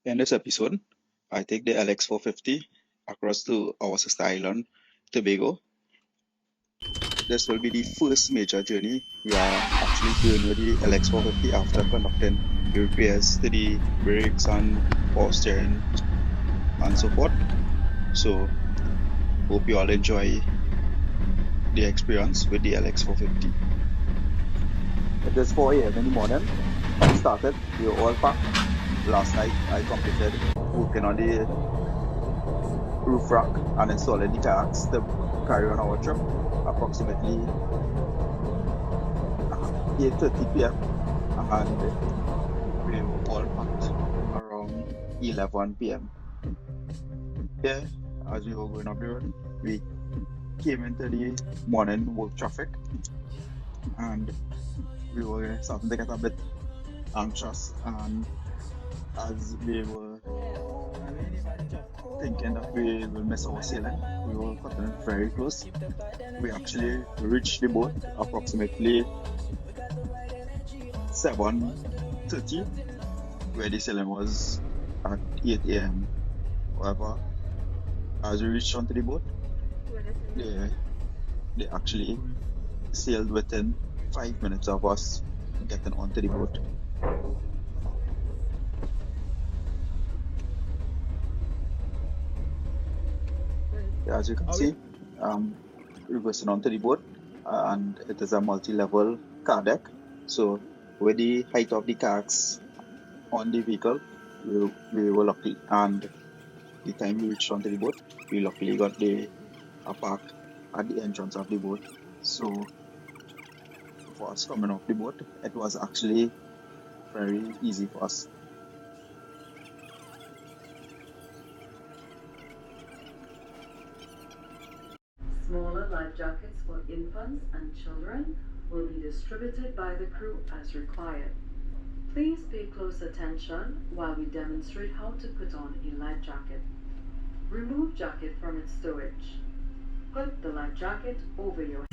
In this episode, I take the LX450 across to our sister island, Tobago. This will be the first major journey we are actually doing with the LX450 after conducting the repairs to the brakes and power steering and so forth. So, hope you all enjoy the experience with the LX450. It is 4 a.m. in the morning. We started, we were all packed. Last night, I completed working on the roof rack and installing the kayaks to carry on our trip approximately 8:30 p.m. and we were all packed around 11 p.m. Yeah, as we were going up the road, we came into the morning work traffic and we were starting to get a bit anxious, and as we were thinking that we will miss our sailing, we were cutting very close. We actually reached the boat approximately 7:30, where the sailing was at 8 a.m. However, as we reached onto the boat, they, they actually sailed within 5 minutes of us getting onto the boat. As you can see, reversing onto the boat, and it is a multi-level car deck. So with the height of the kayaks on the vehicle, we were lucky, and the time we reached onto the boat, we luckily got a park at the entrance of the boat. So for us coming off the boat, it was actually very easy for us. Smaller life jackets for infants and children will be distributed by the crew as required. Please pay close attention while we demonstrate how to put on a life jacket. Remove jacket from its storage. Put the life jacket over your head.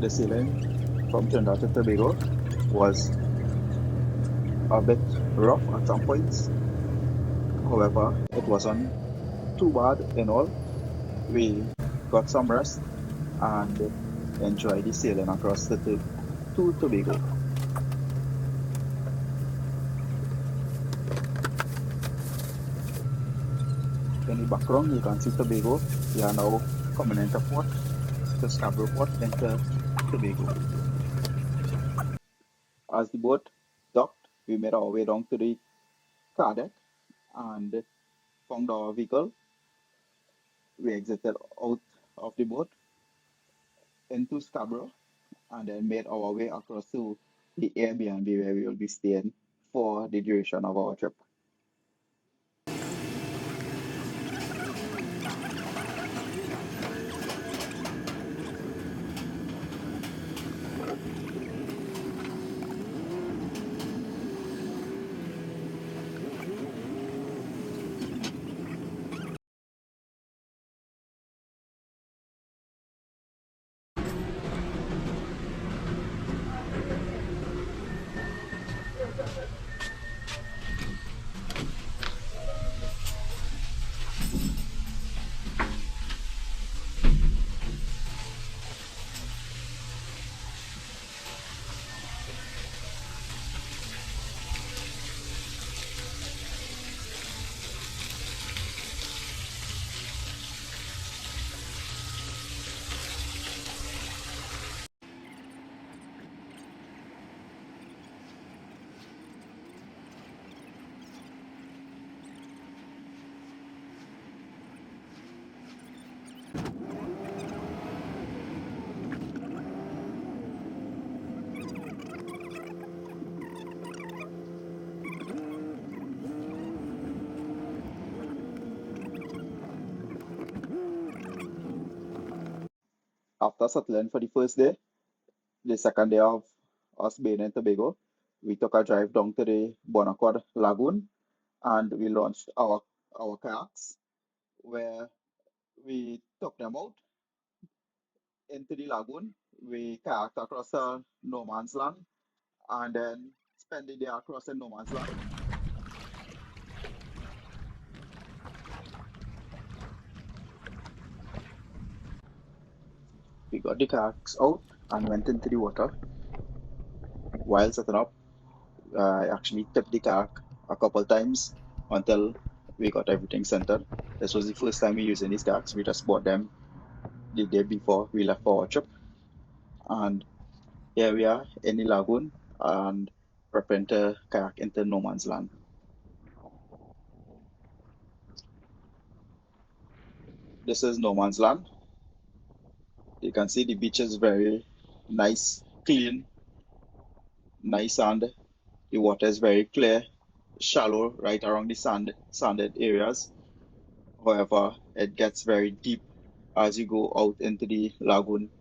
The sailing from Trinidad to Tobago was a bit rough at some points. However, it wasn't too bad in all. We got some rest and enjoyed the sailing across to Tobago. In the background, you can see Tobago. We are now coming into port, to Scarborough Port, into Tobago. As the boat docked, we made our way down to the car deck and found our vehicle. We exited out of the boat into Scarborough and then made our way across to the Airbnb where we will be staying for the duration of our trip. After settling for the first day, the second day of us being in Tobago, we took a drive down to the Bonaccord Lagoon and we launched our kayaks where we took them out into the lagoon. We kayaked across the no man's land and then spent the day across the no man's land. We got the kayaks out and went into the water. While setting up, I actually tipped the kayak a couple times until we got everything centered. This was the first time we using these kayaks. We just bought them the day before we left for our trip. And here we are in the lagoon and preparing to kayak into no man's land. This is no man's land. You can see the beach is very nice, clean, nice sand. The water is very clear, shallow right around the sanded areas. However, it gets very deep as you go out into the lagoon.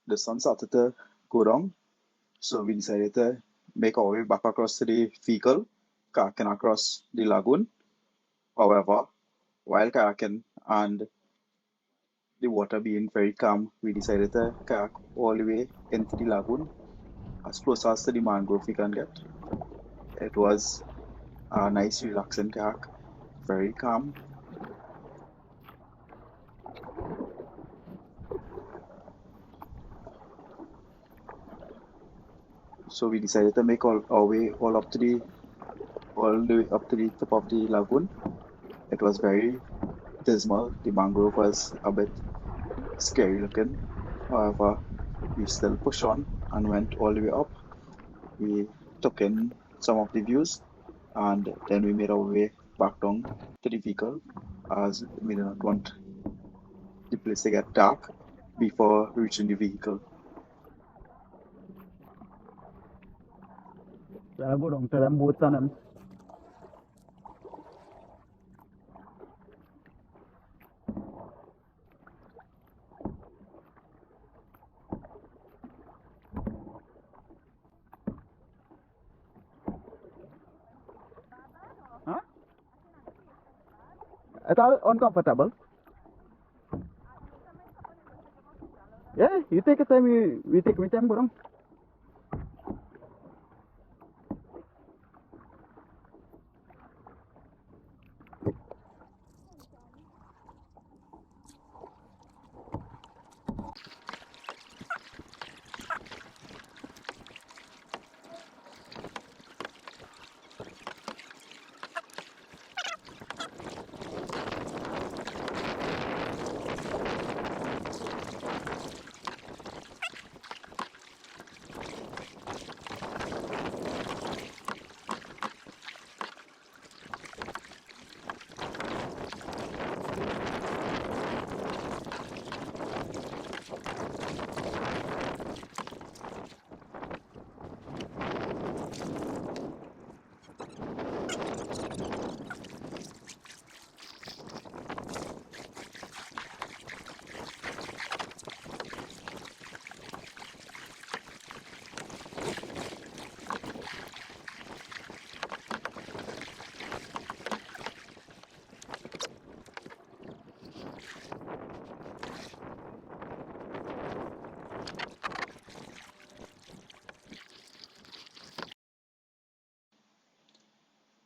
The sun started to go down, so we decided to make our way back across to the vehicle, kayaking across the lagoon. However, while kayaking and the water being very calm, we decided to kayak all the way into the lagoon as close as to the mangrove we can get. It was a nice, relaxing kayak, very calm. So we decided to make all our way all the way up to the top of the lagoon. It was very dismal. The mangrove was a bit scary looking. However, we still pushed on and went all the way up. We took in some of the views and then we made our way back down to the vehicle as we did not want the place to get dark before reaching the vehicle. Saya go down to them boats and them. Huh? It's all uncomfortable. Yeah, you take your time, we take my time, go down.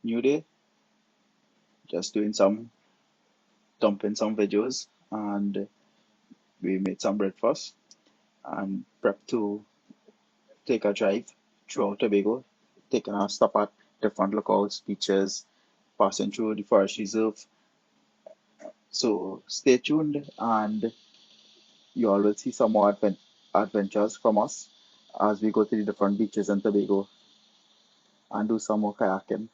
New day, just doing some dumping some videos, and we made some breakfast and prep to take a drive throughout Tobago, taking a stop at different lookouts, beaches, passing through the forest reserve. So stay tuned, and you all will see some more adventures from us as we go to the different beaches in Tobago and do some more kayaking.